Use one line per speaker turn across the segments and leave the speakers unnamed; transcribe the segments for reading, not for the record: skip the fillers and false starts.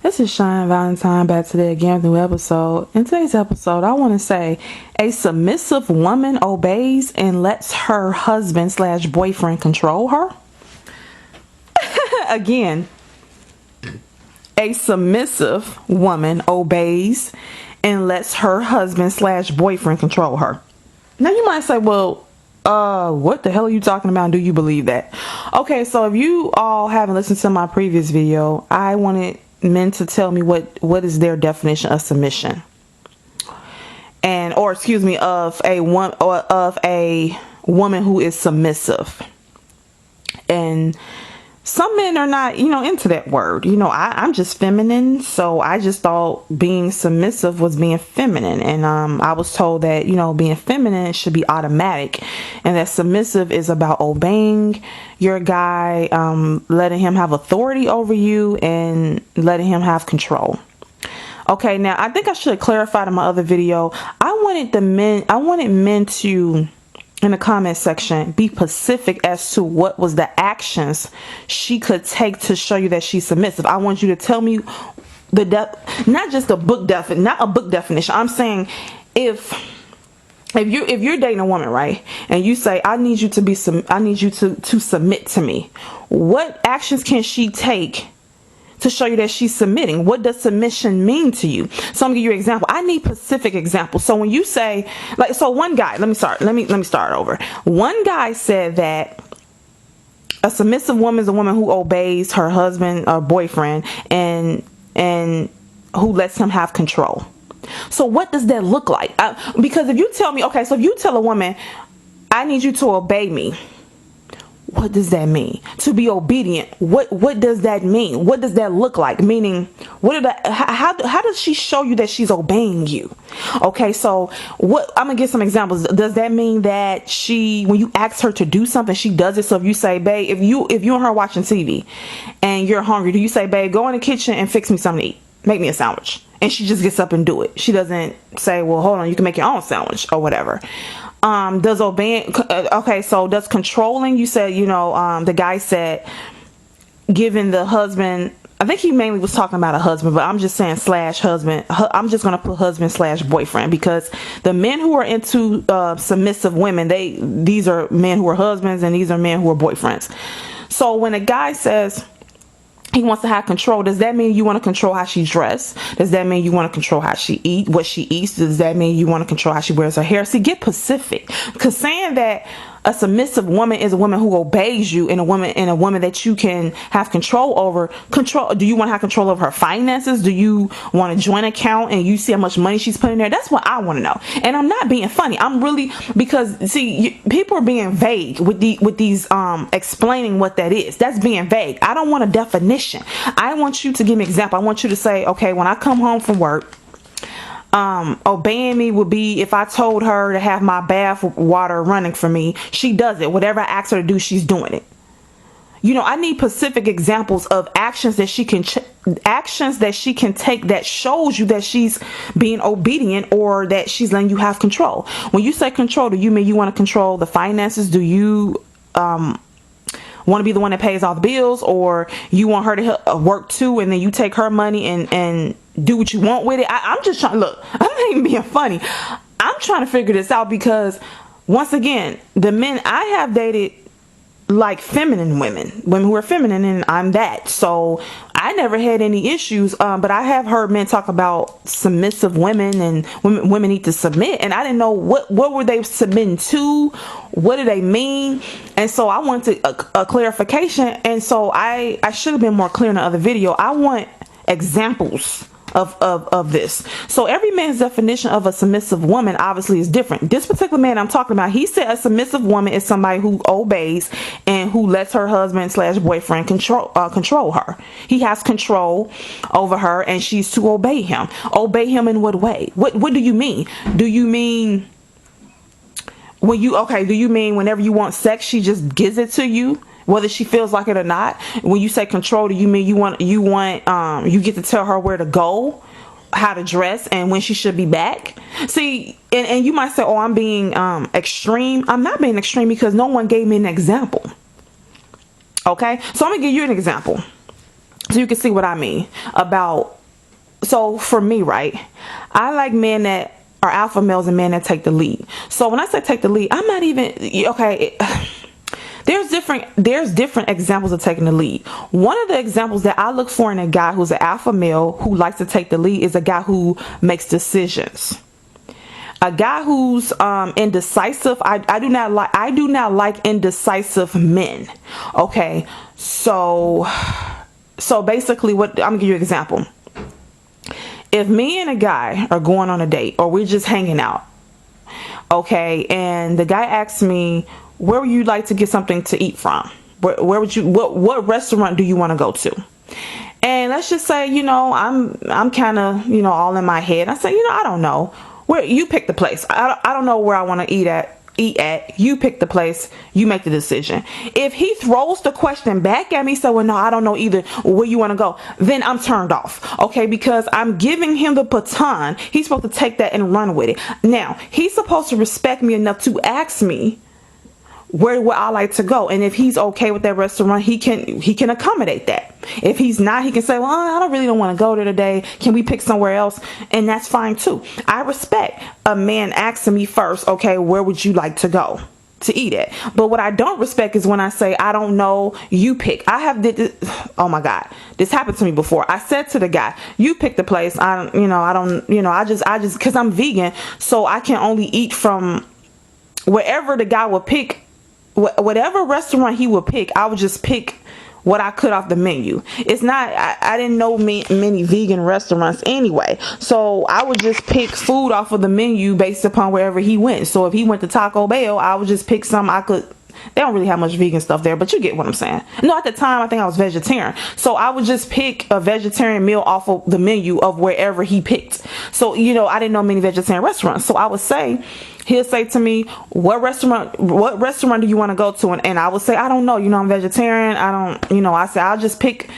This is Cheyenne Valentine back today again with a new episode. In today's episode, I want to say a submissive woman obeys and lets her husband slash boyfriend control her. Again, a submissive woman obeys and lets her husband slash boyfriend control her. Now you might say, well, what the hell are you talking about? Do you believe that? Okay, so if you all haven't listened to my previous video, I wanted men to tell me what is their definition of submission, and of a woman who is submissive. And some men are not, into that word. I'm just feminine, so I just thought being submissive was being feminine. And I was told that, being feminine should be automatic, and that submissive is about obeying your guy, letting him have authority over you and letting him have control. Okay, now I think I should have clarified in my other video. I wanted men to, in the comment section, be specific as to what was the actions she could take to show you that she's submissive. I want you to tell me not just not a book definition. I'm saying if you're dating a woman, right, and you say, I need you to submit to me, what actions can she take to show you that she's submitting? What does submission mean to you? So I'm gonna give you an example. I need specific examples. So when you say, one guy, let me start over. One guy said that a submissive woman is a woman who obeys her husband or boyfriend and who lets him have control. So what does that look like? Because if you tell me, okay, so if you tell a woman, I need you to obey me, what does that mean? To be obedient, what does that mean? What does that look like? Meaning, how does she show you that she's obeying you? Okay, so I'm gonna give some examples. Does that mean that when you ask her to do something, she does it? So if you say, babe, if you and her watching TV and you're hungry, do you say, babe, go in the kitchen and fix me something to eat, make me a sandwich? And she just gets up and do it. She doesn't say, well, hold on, you can make your own sandwich or whatever. Does obeying, okay, so does controlling, you said, the guy said giving the husband, I think he mainly was talking about a husband, but I'm just saying slash husband. I'm just going to put husband slash boyfriend, because the men who are into submissive women, these are men who are husbands and these are men who are boyfriends. So when a guy says he wants to have control, does that mean you want to control how she dressed? Does that mean you want to control how she what she eats? Does that mean you want to control how she wears her hair? See, get specific. Because saying that a submissive woman is a woman who obeys you, and a woman that you can have control over. Do you want to have control over her finances? Do you want a joint account and you see how much money she's putting there? That's what I want to know. And I'm not being funny. I'm really, because see, people are being vague with these explaining what that is. That's being vague. I don't want a definition. I want you to give me an example. I want you to say, okay, when I come home from work, obeying me would be if I told her to have my bath water running for me, she does it. Whatever I ask her to do, she's doing it. I need specific examples of actions that she can take that shows you that she's being obedient, or that she's letting you have control. When you say control, do you mean you want to control the finances? Do you want to be the one that pays all the bills, or you want her to work too and then you take her money and do what you want with it? I'm just trying, look, I'm not even being funny. I'm trying to figure this out, because once again, the men I have dated like feminine women who are feminine, and I'm that, so I never had any issues, but I have heard men talk about submissive women and women need to submit, and I didn't know what were they submitting to, what do they mean? And so I wanted a clarification, and so I should have been more clear in the other video. I want examples of this. So every man's definition of a submissive woman obviously is different. This particular man I'm talking about, he said a submissive woman is somebody who obeys and who lets her husband slash boyfriend control her. He has control over her, and she's to obey him. Obey him in what way? What do you mean? Do you mean do you mean whenever you want sex, she just gives it to you, whether she feels like it or not? When you say control, do you mean you get to tell her where to go, how to dress, and when she should be back? See, and you might say, oh, I'm being extreme. I'm not being extreme, because no one gave me an example. Okay, so I'm gonna give you an example. So you can see what I mean about, so for me, right, I like men that are alpha males and men that take the lead. So when I say take the lead, I'm not even, okay, there's different examples of taking the lead. One of the examples that I look for in a guy who's an alpha male who likes to take the lead is a guy who makes decisions. A guy who's indecisive, I do not like indecisive men. Okay, so basically, what I'm gonna give you an example. If me and a guy are going on a date or we're just hanging out, okay, and the guy asks me, where would you like to get something to eat from? Where would you, what restaurant do you want to go to? And let's just say, I'm kind of, all in my head. I say, I don't know. Where you pick the place. I don't know where I want to eat at. You pick the place, you make the decision. If he throws the question back at me, so well, no, I don't know either where you want to go, then I'm turned off. Okay, because I'm giving him the baton. He's supposed to take that and run with it. Now, he's supposed to respect me enough to ask me where would I like to go, and if he's okay with that restaurant, he can accommodate that. If he's not, he can say, well, I don't want to go there today, can we pick somewhere else? And that's fine too. I respect a man asking me first, okay, where would you like to go to eat at? But what I don't respect is when I say, I don't know, you pick. Oh my God, this happened to me before. I said to the guy, you pick the place. I just because I'm vegan, so I can only eat from wherever the guy would pick. Whatever restaurant he would pick, I would just pick what I could off the menu. It's not, I didn't know many vegan restaurants anyway, so I would just pick food off of the menu based upon wherever he went. So if he went to Taco Bell, I would just pick some I could. They don't really have much vegan stuff there, but you get what I'm saying. No, at the time I think I was vegetarian, so I would just pick a vegetarian meal off of the menu of wherever he picked. So I didn't know many vegetarian restaurants, so I would say, he'll say to me, what restaurant do you want to go to? And I would say, I don't know, I'm vegetarian, I say I'll just pick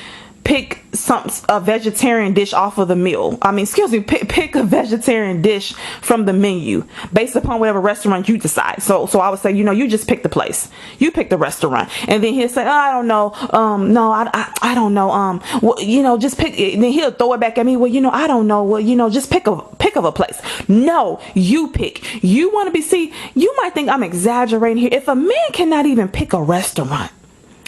a vegetarian dish off of the meal. Pick a vegetarian dish from the menu based upon whatever restaurant you decide. So I would say, you just pick the place, you pick the restaurant, and then he'll say, oh, I don't know, no, I don't know, just pick it. And then he'll throw it back at me, well, I don't know, well, just pick of a place. No, you pick. You want to see, you might think I'm exaggerating here. If a man cannot even pick a restaurant,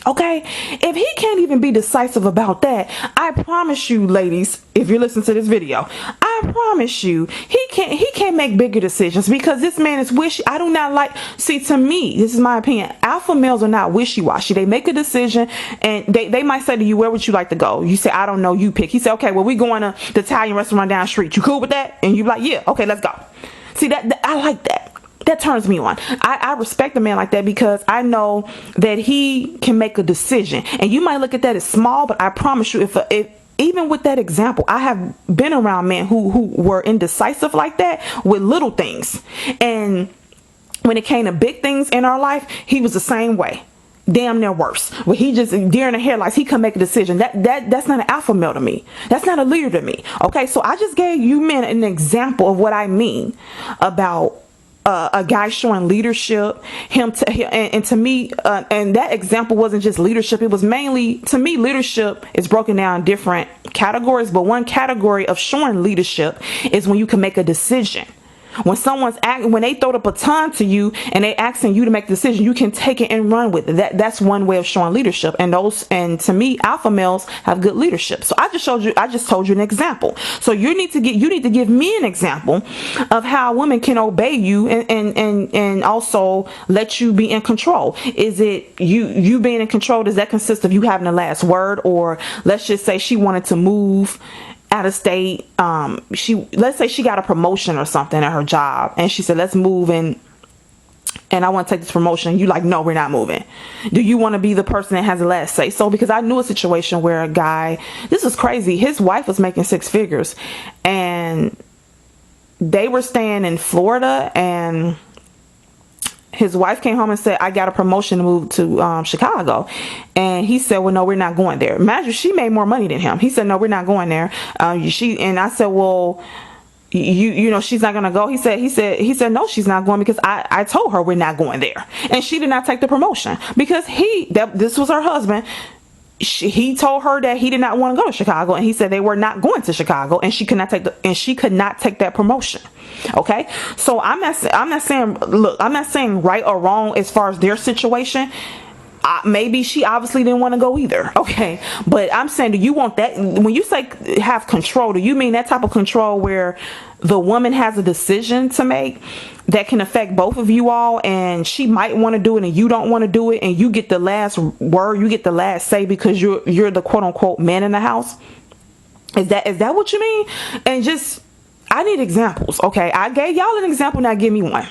okay, if he can't even be decisive about that, I promise you, ladies, if you're listening to this video, I promise you, he can't make bigger decisions, because this man is wishy. I do not like, to me, this is my opinion, alpha males are not wishy-washy. They make a decision, and they might say to you, where would you like to go? You say, I don't know, you pick. He said, okay, well, we going to the Italian restaurant down the street. You cool with that? And you like, yeah, okay, let's go. See, that I like that. That turns me on. I respect a man like that, because I know that he can make a decision. And you might look at that as small, but I promise you, if even with that example, I have been around men who were indecisive like that with little things. And when it came to big things in our life, he was the same way. Damn near worse. Where he just, during the headlights, he can make a decision. That's not an alpha male to me. That's not a leader to me. Okay, so I just gave you men an example of what I mean about a guy showing leadership, and to me, and that example wasn't just leadership. It was mainly, to me, leadership is broken down in different categories, but one category of showing leadership is when you can make a decision. When when they throw the baton to you and they asking you to make a decision, you can take it and run with it. That's one way of showing leadership. And to me, alpha males have good leadership. So I just told you an example. So you need to give me an example of how a woman can obey you and also let you be in control. Is it you being in control? Does that consist of you having the last word? Or let's just say she wanted to move out of state. Let's say she got a promotion or something at her job, and she said, let's move, and I want to take this promotion. You like, no, we're not moving. Do you want to be the person that has the last say? So, because I knew a situation where a guy, this was crazy, his wife was making 6 figures, and they were staying in Florida, and his wife came home and said, I got a promotion to move to Chicago. And he said, well, no, we're not going there. Imagine, she made more money than him. He said, no, we're not going there. And I said, well, you know, she's not going to go. He said, no, she's not going, because I told her we're not going there. And she did not take the promotion, because this was her husband. he told her that he did not want to go to Chicago, and he said they were not going to Chicago, and she could not take that promotion. Okay, so I'm not saying, look, I'm not saying right or wrong as far as their situation. Maybe she obviously didn't want to go either. Okay, but I'm saying, do you want that? When you say have control, do you mean that type of control where the woman has a decision to make that can affect both of you all, and she might want to do it and you don't want to do it, and you get the last word, you get the last say because you're the quote unquote man in the house? Is that what you mean? And just, I need examples. Okay, I gave y'all an example, now give me one.